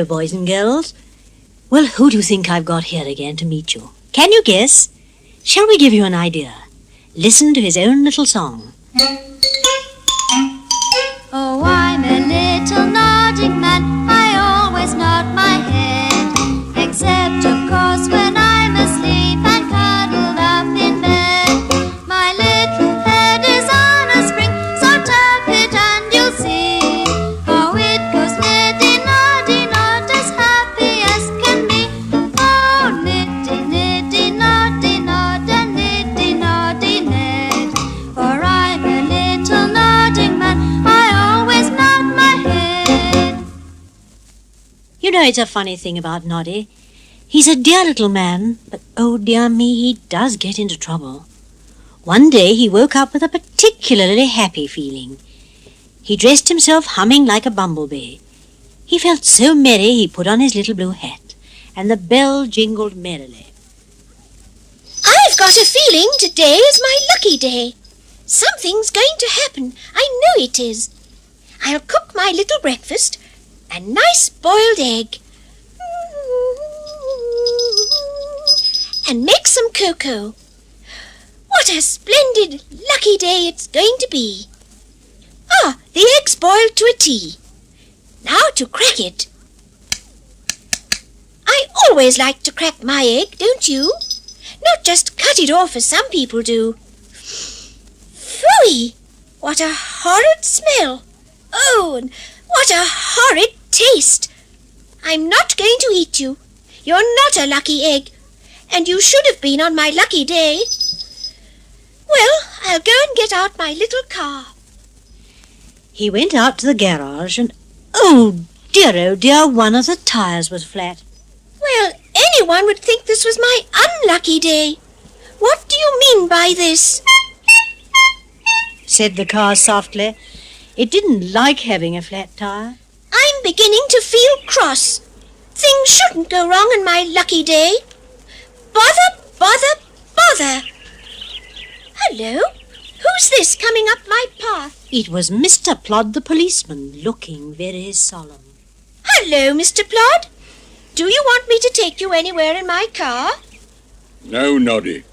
Hello, boys and girls. Well, who do you think I've got here again to meet you? Can you guess? Shall we give you an idea? Listen to his own little song. Oh, I'm a little nodding man. I always nod my head, except, of course, when I'm asleep and cuddled up in bed. My little head is on a spring, so tap it and you'll see how it goes niddy, noddy, nod, as happy as can be. Oh, niddy, niddy, noddy, nod, and niddy, noddy, ned. For I'm a little nodding man. You know, it's a funny thing about Noddy. He's a dear little man, but oh dear me, he does get into trouble. One day he woke up with a particularly happy feeling. He dressed himself humming like a bumblebee. He felt so merry he put on his little blue hat, and the bell jingled merrily. I've got a feeling today is my lucky day. Something's going to happen. I know it is. I'll cook my little breakfast, a nice boiled egg, and make some cocoa. What a splendid, lucky day it's going to be. Ah, the egg's boiled to a tea. Now to crack it. I always like to crack my egg, don't you? Not just cut it off as some people do. Phooey! What a horrid smell. Oh, and what a horrid taste. I'm not going to eat you. You're not a lucky egg, and you should have been on my lucky day. Well, I'll go and get out my little car. He went out to the garage and, oh dear, one of the tires was flat. Well, anyone would think this was my unlucky day. What do you mean by this? Said the car softly. It didn't like having a flat tire. I'm beginning to feel cross. Things shouldn't go wrong on my lucky day. Bother, bother, bother. Hello? Who's this coming up my path? It was Mr. Plod the policeman, looking very solemn. Hello, Mr. Plod. Do you want me to take you anywhere in my car? No, Noddy.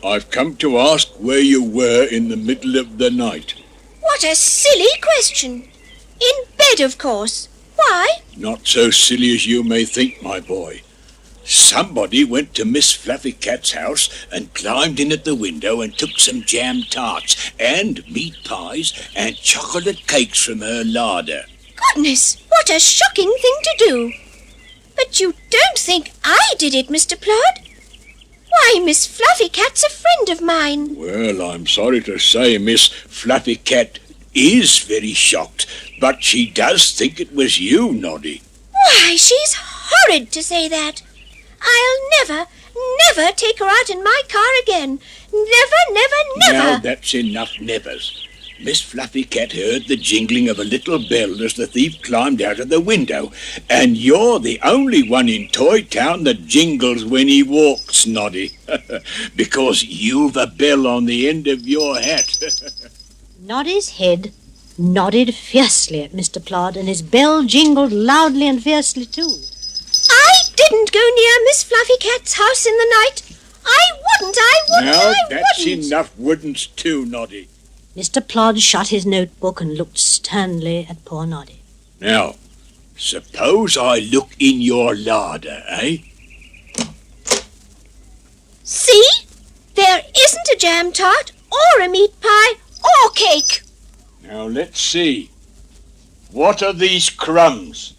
I've come to ask where you were in the middle of the night. What a silly question. In bed, of course. Why? Not so silly as you may think, my boy. Somebody went to Miss Fluffy Cat's house and climbed in at the window and took some jam tarts and meat pies and chocolate cakes from her larder. Goodness, what a shocking thing to do. But you don't think I did it, Mr. Plod? Why, Miss Fluffy Cat's a friend of mine. Well, I'm sorry to say Miss Fluffy Cat is very shocked, but she does think it was you, Noddy. Why, she's horrid to say that. I'll never take her out in my car again. Never. Now that's enough nevers. Miss Fluffy Cat heard the jingling of a little bell as the thief climbed out of the window, and you're the only one in Toy Town that jingles when he walks, Noddy, because you've a bell on the end of your hat. Noddy's head nodded fiercely at Mr. Plod, and his bell jingled loudly and fiercely too. I didn't go near Miss Fluffy Cat's house in the night. I wouldn't. Now that's enough wouldn'ts too, Noddy. Mr. Plod shut his notebook and looked sternly at poor Noddy. Now, suppose I look in your larder, eh? See? There isn't a jam tart or a meat pie or cake. Now let's see. What are these crumbs?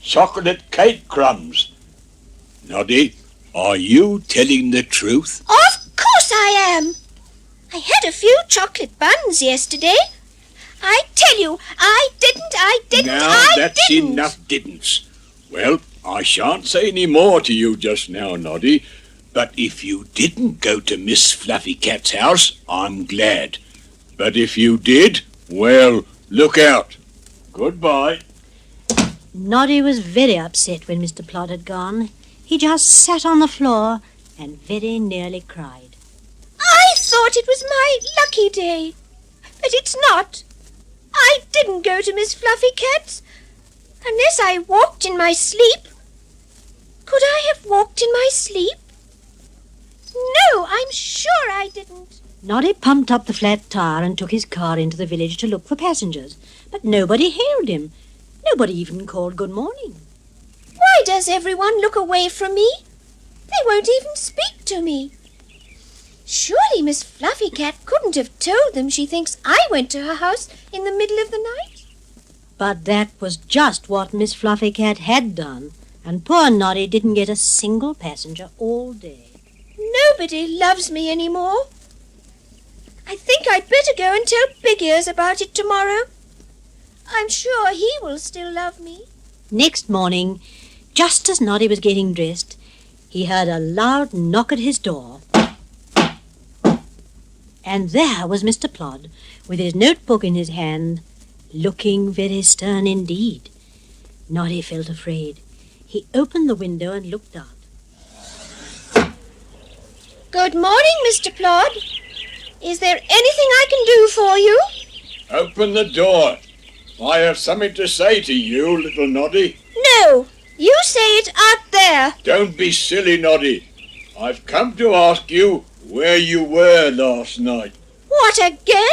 Chocolate cake crumbs. Noddy, are you telling the truth? Of course I am. I had a few chocolate buns yesterday. I tell you, I didn't. Now that's enough didn'ts. Well, I shan't say any more to you just now, Noddy, but if you didn't go to Miss Fluffy Cat's house, I'm glad. But if you did, well, look out. Goodbye. Noddy was very upset when Mr. Plod had gone. He just sat on the floor and very nearly cried. I thought it was my lucky day, but it's not. I didn't go to Miss Fluffy Cat's. Unless I walked in my sleep. Could I have walked in my sleep? No, I'm sure I didn't. Noddy pumped up the flat tire and took his car into the village to look for passengers. But nobody hailed him. Nobody even called good morning. Why does everyone look away from me? They won't even speak to me. Surely Miss Fluffy Cat couldn't have told them she thinks I went to her house in the middle of the night. But that was just what Miss Fluffy Cat had done, and poor Noddy didn't get a single passenger all day. Nobody loves me any more. I think I'd better go and tell Big Ears about it tomorrow. I'm sure he will still love me. Next morning, just as Noddy was getting dressed, he heard a loud knock at his door. And there was Mr. Plod, with his notebook in his hand, looking very stern indeed. Noddy felt afraid. He opened the window and looked out. Good morning, Mr. Plod. Is there anything I can do for you? Open the door. I have something to say to you, little Noddy. No, you say it out there. Don't be silly, Noddy. I've come to ask you where you were last night. What, again?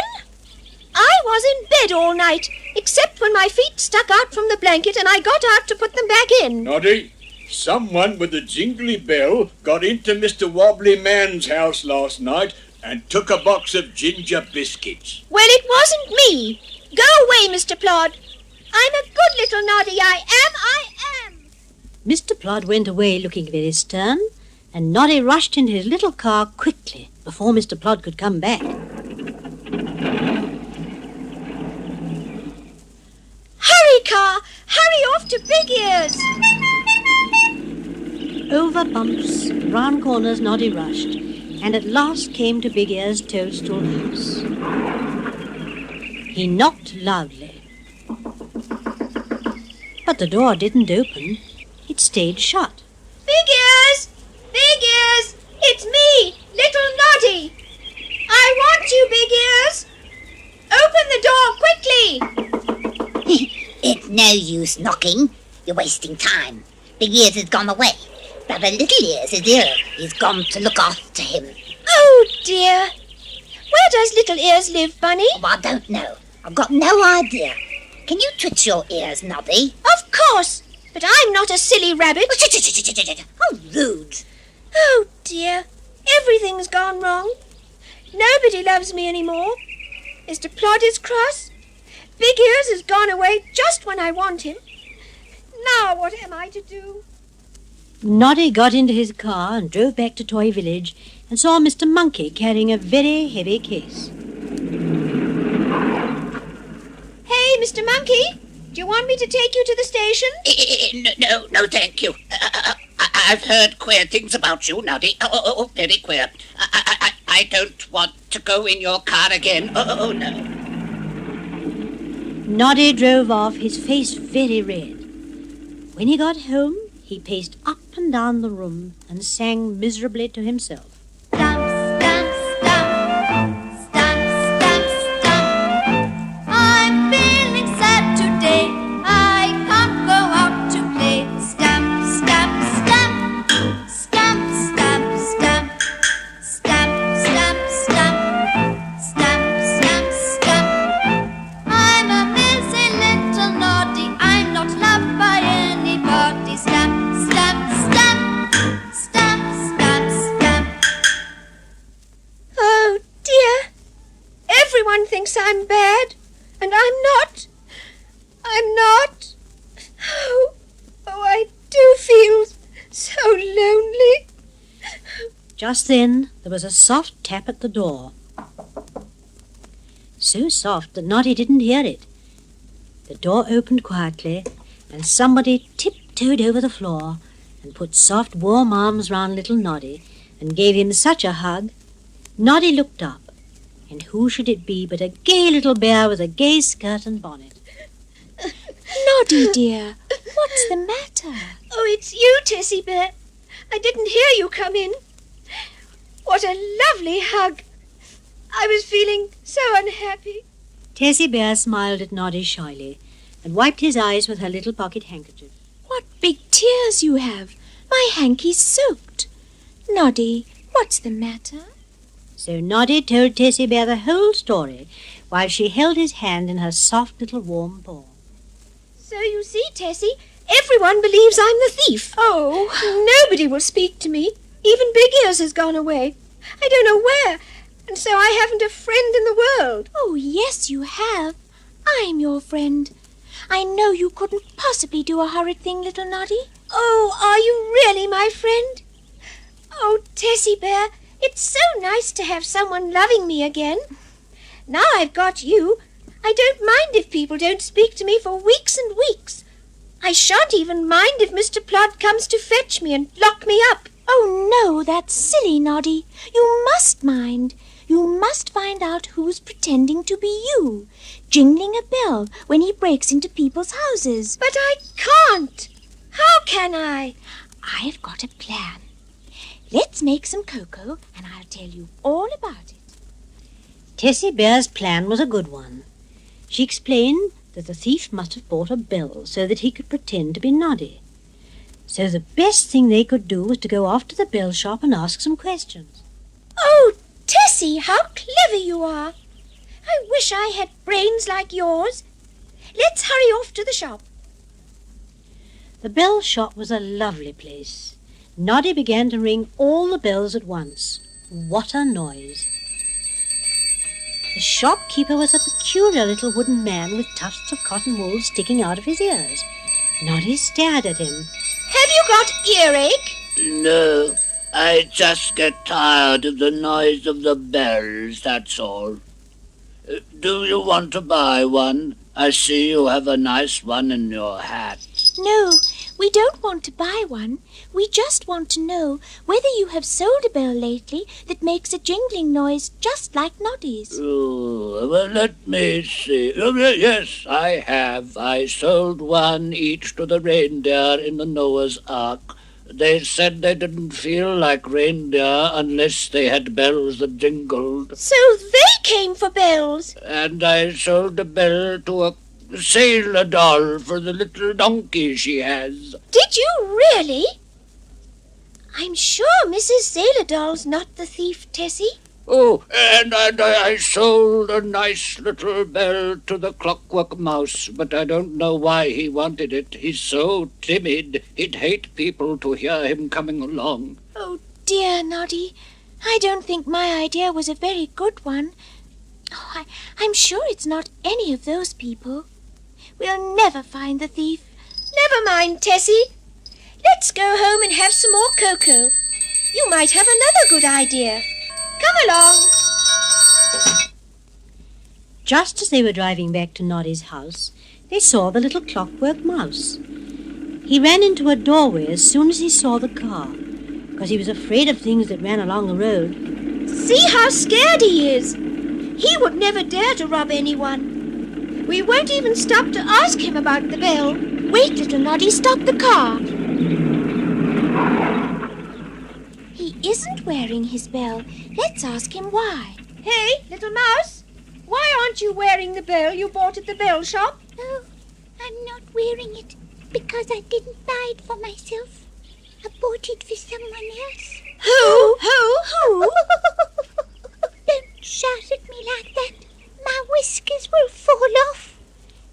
I was in bed all night, except when my feet stuck out from the blanket and I got out to put them back in. Noddy, someone with a jingly bell got into Mr. Wobbly Man's house last night and took a box of ginger biscuits. Well, it wasn't me. Go away, Mr. Plod. I'm a good little Noddy, I am. Mr. Plod went away looking very stern, and Noddy rushed into his little car quickly before Mr. Plod could come back. Hurry, car! Hurry off to Big Ears! Over bumps, round corners Noddy rushed, and at last came to Big Ear's toadstool house. He knocked loudly, but the door didn't open. It stayed shut. Big Ears! Big Ears! It's me, little Noddy! I want you, Big Ears! Open the door, quickly! It's no use knocking. You're wasting time. Big Ears has gone away. Brother Little Ears is ill. He's gone to look after him. Oh, dear. Where does Little Ears live, Bunny? Oh, I don't know. I've got no idea. Can you twitch your ears, Noddy? Of course, but I'm not a silly rabbit. How rude. Oh, dear. Everything's gone wrong. Nobody loves me anymore. Mr. Plod is cross. Big Ears has gone away just when I want him. Now what am I to do? Noddy got into his car and drove back to Toy Village and saw Mr. Monkey carrying a very heavy case. Hey, Mr. Monkey, do you want me to take you to the station? No, thank you. I've heard queer things about you, Noddy. Oh, very queer. I don't want to go in your car again. Oh, no. Noddy drove off, his face very red. When he got home, he paced up and down the room and sang miserably to himself. Stamp, stamp, stamp. Stamp, stamp, stamp. I'm feeling sad today. I can't go out to play. Stamp, stamp, stamp. Stamp, stamp, stamp. Stamp, stamp, stamp. Stamp, stamp, stamp. I'm a busy little Noddy. I'm not loved by anybody. Stamp, stamp, stamp. Stamp, stamp, stamp. Oh, dear. Everyone thinks I'm bad, and I'm not. I'm not. Oh, I do feel so lonely. Just then, there was a soft tap at the door. So soft that Noddy didn't hear it. The door opened quietly, and somebody tiptoed over the floor and put soft, warm arms round little Noddy and gave him such a hug. Noddy looked up, and who should it be but a gay little bear with a gay skirt and bonnet. Noddy, dear, what's the matter? Oh, it's you, Tessie Bear. I didn't hear you come in. What a lovely hug. I was feeling so unhappy. Tessie Bear smiled at Noddy shyly and wiped his eyes with her little pocket handkerchief. What big tears you have! My hanky's soaked. Noddy, what's the matter? So Noddy told Tessie Bear the whole story while she held his hand in her soft little warm paw. So you see, Tessie, everyone believes I'm the thief. Oh, nobody will speak to me. Even Big Ears has gone away. I don't know where, and so I haven't a friend in the world. Oh, yes, you have. I'm your friend. I know you couldn't possibly do a horrid thing, little Noddy. Oh, are you really my friend? Oh, Tessie Bear, it's so nice to have someone loving me again. Now I've got you, I don't mind if people don't speak to me for weeks and weeks. I shan't even mind if Mr. Plod comes to fetch me and lock me up. Oh, no, that's silly, Noddy. You must mind. You must find out who's pretending to be you, jingling a bell when he breaks into people's houses. But I can't. How can I? I've got a plan. Let's make some cocoa, and I'll tell you all about it. Tessie Bear's plan was a good one. She explained that the thief must have bought a bell so that he could pretend to be Noddy. So the best thing they could do was to go off to the bell shop and ask some questions. Oh, Tessie, how clever you are. I wish I had brains like yours. Let's hurry off to the shop. The bell shop was a lovely place. Noddy began to ring all the bells at once. What a noise! The shopkeeper was a peculiar little wooden man with tufts of cotton wool sticking out of his ears. Noddy stared at him. Have you got earache? No, I just get tired of the noise of the bells, that's all. Do you want to buy one? I see you have a nice one in your hat. No, we don't want to buy one. We just want to know whether you have sold a bell lately that makes a jingling noise just like Noddy's. Oh, well, let me see. Oh, yes, I have. I sold one each to the reindeer in the Noah's Ark. They said they didn't feel like reindeer unless they had bells that jingled. So they came for bells. And I sold a bell to a sailor doll for the little donkey she has. Did you really? I'm sure Mrs. Sailor Doll's not the thief, Tessie. Oh, and I sold a nice little bell to the Clockwork Mouse, but I don't know why he wanted it. He's so timid. He'd hate people to hear him coming along. Oh, dear, Noddy. I don't think my idea was a very good one. Oh, I'm sure it's not any of those people. We'll never find the thief. Never mind, Tessie. Let's go home and have some more cocoa. You might have another good idea. Come along. Just as they were driving back to Noddy's house, they saw the little Clockwork Mouse. He ran into a doorway as soon as he saw the car, because he was afraid of things that ran along the road. See how scared he is. He would never dare to rob anyone. We won't even stop to ask him about the bell. Wait, little Noddy, stop the car. He isn't wearing his bell. Let's ask him why. Hey, little mouse, why aren't you wearing the bell you bought at the bell shop? Oh, I'm not wearing it because I didn't buy it for myself. I bought it for someone else. Who? Don't shout at me like that. My whiskers will fall off.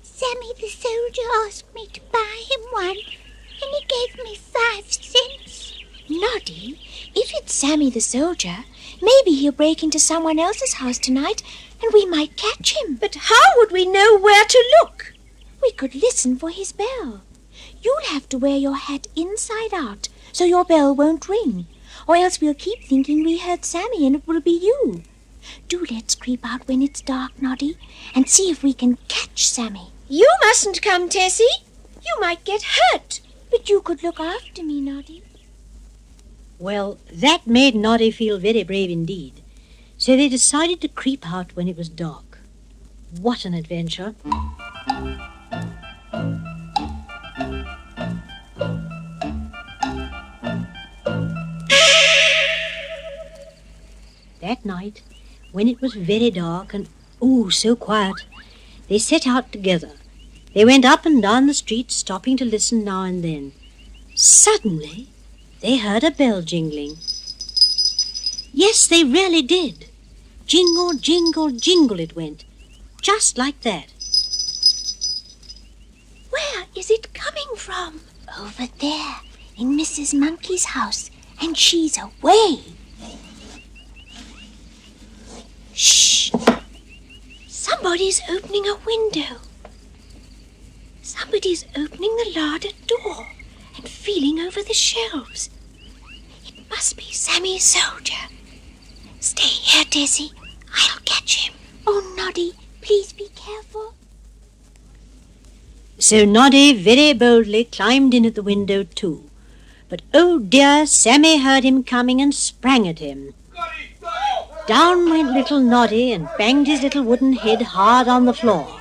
Sammy the soldier asked me to buy him one, and he gave me 5 cents. Noddy, if it's Sammy the soldier, maybe he'll break into someone else's house tonight, and we might catch him. But how would we know where to look? We could listen for his bell. You'll have to wear your hat inside out, so your bell won't ring, or else we'll keep thinking we heard Sammy and it will be you. Do let's creep out when it's dark, Noddy, and see if we can catch Sammy. You mustn't come, Tessie. You might get hurt. But you could look after me, Noddy. Well, that made Noddy feel very brave indeed. So they decided to creep out when it was dark. What an adventure! That night, when it was very dark and, oh, so quiet, they set out together, They went up and down the street, stopping to listen now and then. Suddenly, they heard a bell jingling. Yes, they really did. Jingle, jingle, jingle it went, just like that. Where is it coming from? Over there, in Mrs. Monkey's house, and she's away. Shh! Somebody's opening a window. Somebody's opening the larder door and feeling over the shelves. It must be Sammy Soldier. Stay here, Tessie. I'll catch him. Oh, Noddy, please be careful. So Noddy very boldly climbed in at the window too. But oh dear, Sammy heard him coming and sprang at him. Down went little Noddy and banged his little wooden head hard on the floor.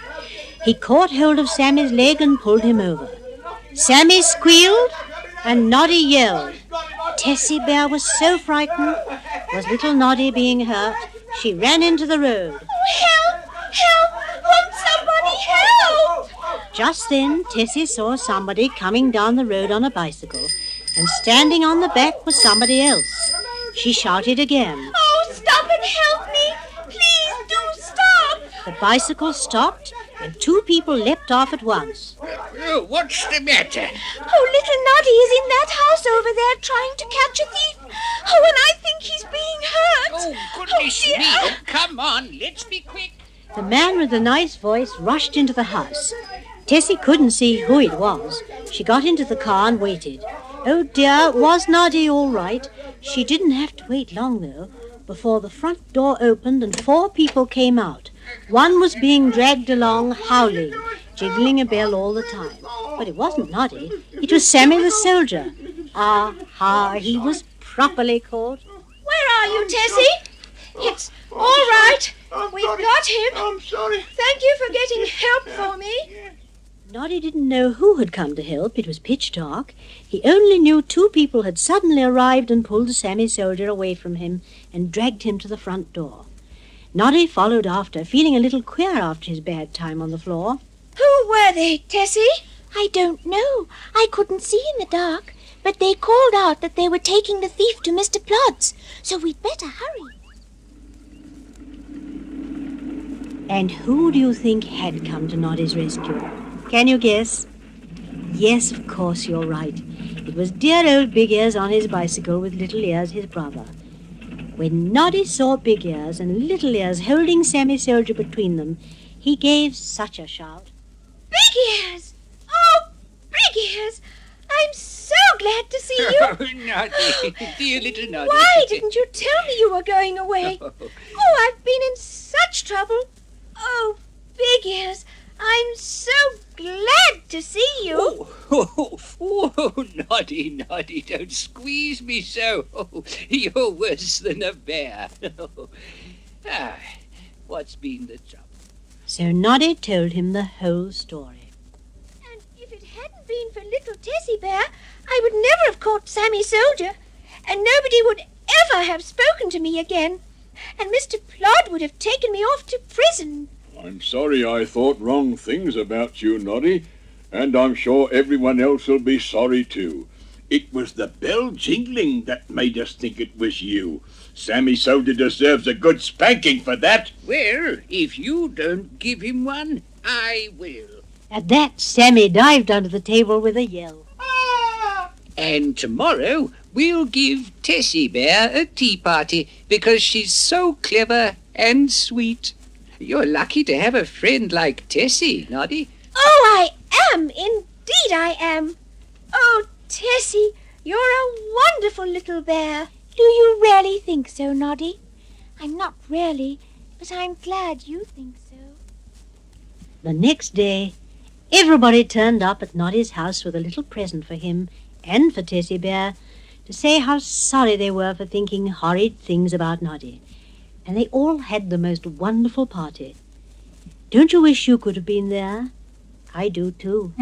He caught hold of Sammy's leg and pulled him over. Sammy squealed and Noddy yelled. Tessie Bear was so frightened. Was little Noddy being hurt? She ran into the road. Help! Help! Won't somebody help? Just then, Tessie saw somebody coming down the road on a bicycle, and standing on the back was somebody else. She shouted again. Oh, stop and help me! Please do stop! The bicycle stopped, and two people leapt off at once. Oh, what's the matter? Oh, little Noddy is in that house over there trying to catch a thief. Oh, and I think he's being hurt. Oh, goodness dear. me. Oh, come on, let's be quick. The man with the nice voice rushed into the house. Tessie couldn't see who it was. She got into the car and waited. Oh dear, was Noddy all right? She didn't have to wait long, though, before the front door opened and 4 people came out. One was being dragged along, howling, jiggling a bell all the time. But it wasn't Noddy. It was Sammy the Soldier. Aha, he was properly caught. Where are you, Tessie? It's all right. We've got him. I'm sorry. Thank you for getting help for me. Noddy didn't know who had come to help. It was pitch dark. He only knew 2 people had suddenly arrived and pulled Sammy Soldier away from him and dragged him to the front door. Noddy followed after, feeling a little queer after his bad time on the floor. Who were they, Tessie? I don't know. I couldn't see in the dark, but they called out that they were taking the thief to Mr. Plod's, so we'd better hurry. And who do you think had come to Noddy's rescue? Can you guess? Yes, of course, you're right. It was dear old Big Ears on his bicycle with Little Ears, his brother. When Noddy saw Big Ears and Little Ears holding Sammy Soldier between them, he gave such a shout. Big Ears! Oh, Big Ears! I'm so glad to see you. Oh, Noddy, dear little Noddy. Why didn't you tell me you were going away? Oh, I've been in such trouble. Oh, Big Ears, I'm so glad to see you. Oh, Noddy, don't squeeze me so. Oh, you're worse than a bear. What's been the trouble? So Noddy told him the whole story. And if it hadn't been for little Tessie Bear, I would never have caught Sammy Soldier, and nobody would ever have spoken to me again. And Mr. Plod would have taken me off to prison. I'm sorry I thought wrong things about you, Noddy, and I'm sure everyone else will be sorry too. It was the bell jingling that made us think it was you. Sammy Soldier deserves a good spanking for that. Well, if you don't give him one, I will. At that, Sammy dived under the table with a yell. And tomorrow we'll give Tessie Bear a tea party because she's so clever and sweet. You're lucky to have a friend like Tessie, Noddy. Oh, I am. Indeed I am. Oh, Tessie, you're a wonderful little bear. Do you really think so, Noddy? I'm not really, but I'm glad you think so. The next day, everybody turned up at Noddy's house with a little present for him and for Tessie Bear to say how sorry they were for thinking horrid things about Noddy. And they all had the most wonderful party. Don't you wish you could have been there? I do too.